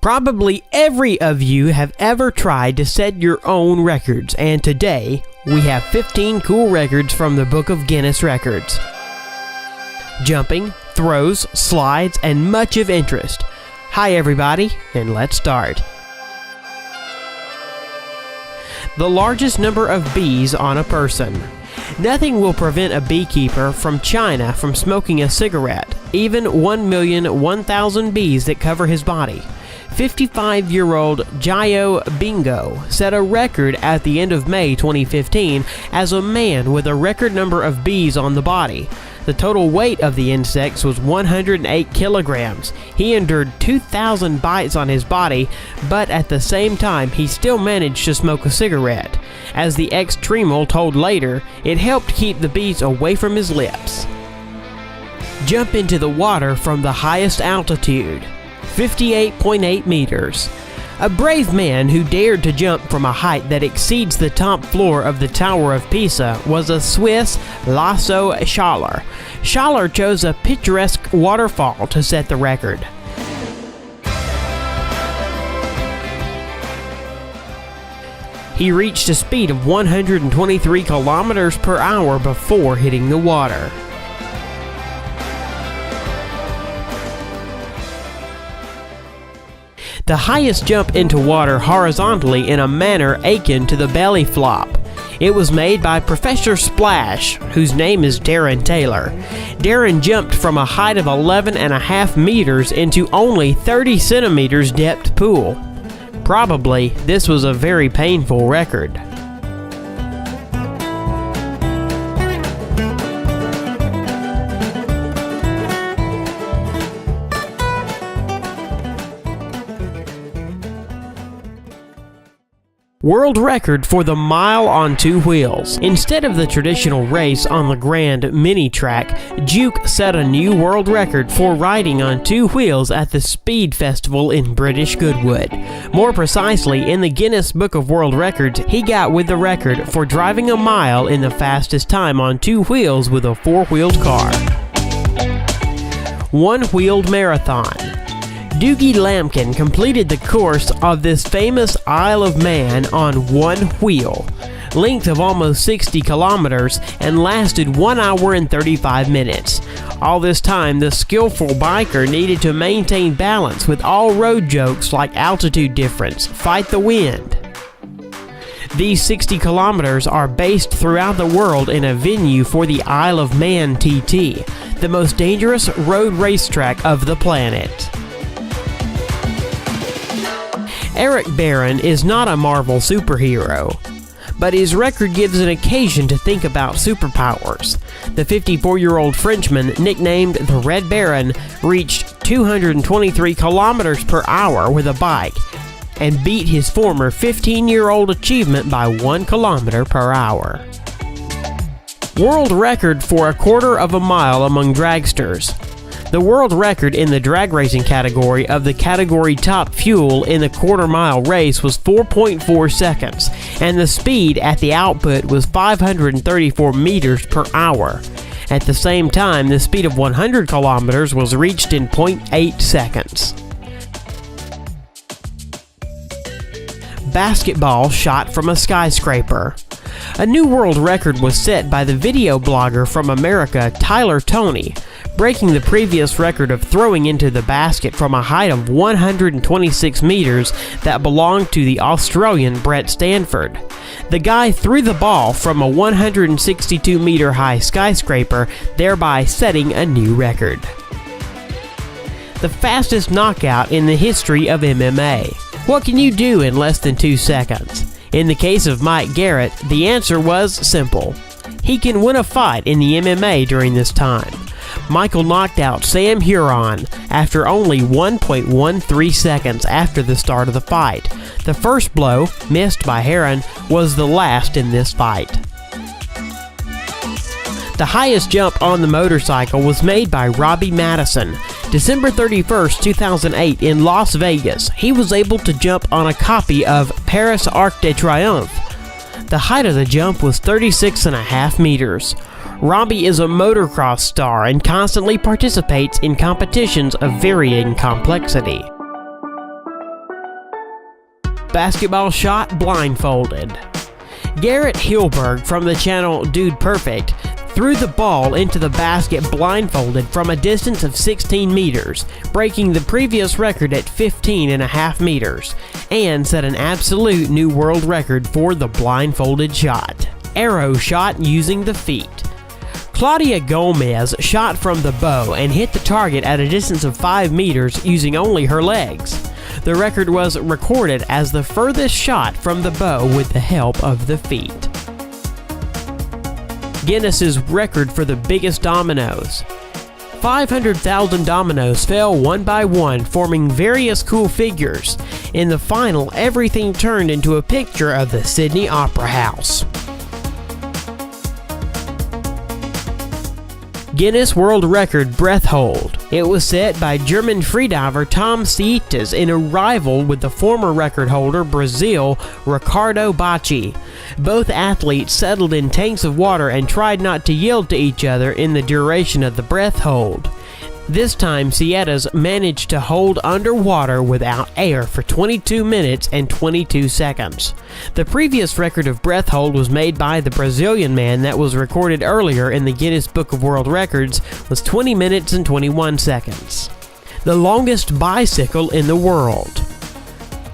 Probably every of you have ever tried to set your own records, and today we have 15 cool records from the Book of Guinness Records. Jumping, throws, slides, and much of interest. Hi everybody, and let's start. The largest number of bees on a person. Nothing will prevent a beekeeper from China from smoking a cigarette, even 1,001,000 bees that cover his body. 55-year-old Jiao Bingo set a record at the end of May 2015 as a man with a record number of bees on the body. The total weight of the insects was 108 kilograms. He endured 2,000 bites on his body, but at the same time he still managed to smoke a cigarette. As the ex-Tremel told later, it helped keep the bees away from his lips. Jump into the water from the highest altitude. 58.8 meters. A brave man who dared to jump from a height that exceeds the top floor of the Tower of Pisa was a Swiss Lasso Schaller. Schaller chose a picturesque waterfall to set the record. He reached a speed of 123 kilometers per hour before hitting the water. The highest jump into water horizontally in a manner akin to the belly flop. It was made by Professor Splash, whose name is Darren Taylor. Darren jumped from a height of 11.5 meters into only 30 centimeters depth pool. Probably, this was a very painful record. World record for the mile on two wheels. Instead of the traditional race on the Grand Mini Track, Juke set a new world record for riding on two wheels at the Speed Festival in British Goodwood. More precisely, in the Guinness Book of World Records, he got with the record for driving a mile in the fastest time on two wheels with a four-wheeled car. One-wheeled marathon. Doogie Lampkin completed the course of this famous Isle of Man on one wheel, length of almost 60 kilometers, and lasted 1 hour and 35 minutes. All this time, the skillful biker needed to maintain balance with all road jokes like altitude difference, fight the wind. These 60 kilometers are based throughout the world in a venue for the Isle of Man TT, the most dangerous road racetrack of the planet. Eric Barron is not a Marvel superhero, but his record gives an occasion to think about superpowers. The 54-year-old Frenchman, nicknamed the Red Baron, reached 223 kilometers per hour with a bike and beat his former 15-year-old achievement by 1 kilometer per hour. World record for a quarter of a mile among dragsters. The world record in the drag racing category of the category top fuel in the quarter-mile race was 4.4 seconds, and the speed at the output was 534 meters per hour. At the same time, the speed of 100 kilometers was reached in 0.8 seconds. Basketball shot from a skyscraper. A new world record was set by the video blogger from America, Tyler Toney, breaking the previous record of throwing into the basket from a height of 126 meters that belonged to the Australian Brett Stanford. The guy threw the ball from a 162-meter high skyscraper, thereby setting a new record. The fastest knockout in the history of MMA. What can you do in less than 2 seconds? In the case of Mike Garrett, the answer was simple. He can win a fight in the MMA during this time. Michael knocked out Sam Huron after only 1.13 seconds after the start of the fight. The first blow, missed by Heron, was the last in this fight. The highest jump on the motorcycle was made by Robbie Madison. December 31st, 2008 in Las Vegas, he was able to jump on a copy of Paris Arc de Triomphe. The height of the jump was 36.5 meters. Robbie is a motocross star and constantly participates in competitions of varying complexity. basketball shot blindfolded. Garrett Hilberg from the channel Dude Perfect threw the ball into the basket blindfolded from a distance of 16 meters, breaking the previous record at 15.5 meters, and set an absolute new world record for the blindfolded shot. Arrow shot using the feet. Claudia Gomez shot from the bow and hit the target at a distance of 5 meters using only her legs. The record was recorded as the furthest shot from the bow with the help of the feet. Guinness's record for the biggest dominoes. 500,000 dominoes fell one by one, forming various cool figures. In the final, everything turned into a picture of the Sydney Opera House. Guinness World Record breath hold. It was set by German freediver Tom Sietes in a rival with the former record holder Brazil Ricardo Bacci. Both athletes settled in tanks of water and tried not to yield to each other in the duration of the breath hold. This time, Sietes managed to hold underwater without air for 22 minutes and 22 seconds. The previous record of breath hold was made by the Brazilian man that was recorded earlier in the Guinness Book of World Records was 20 minutes and 21 seconds. The longest bicycle in the world.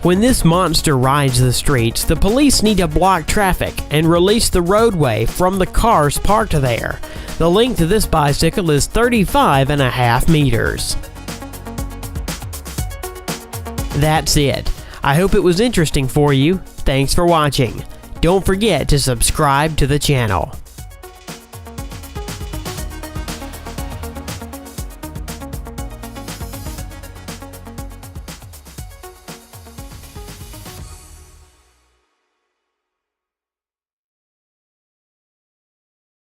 When this monster rides the streets, the police need to block traffic and release the roadway from the cars parked there. The length of this bicycle is 35.5 meters. That's it. I hope it was interesting for you. Thanks for watching. Don't forget to subscribe to the channel.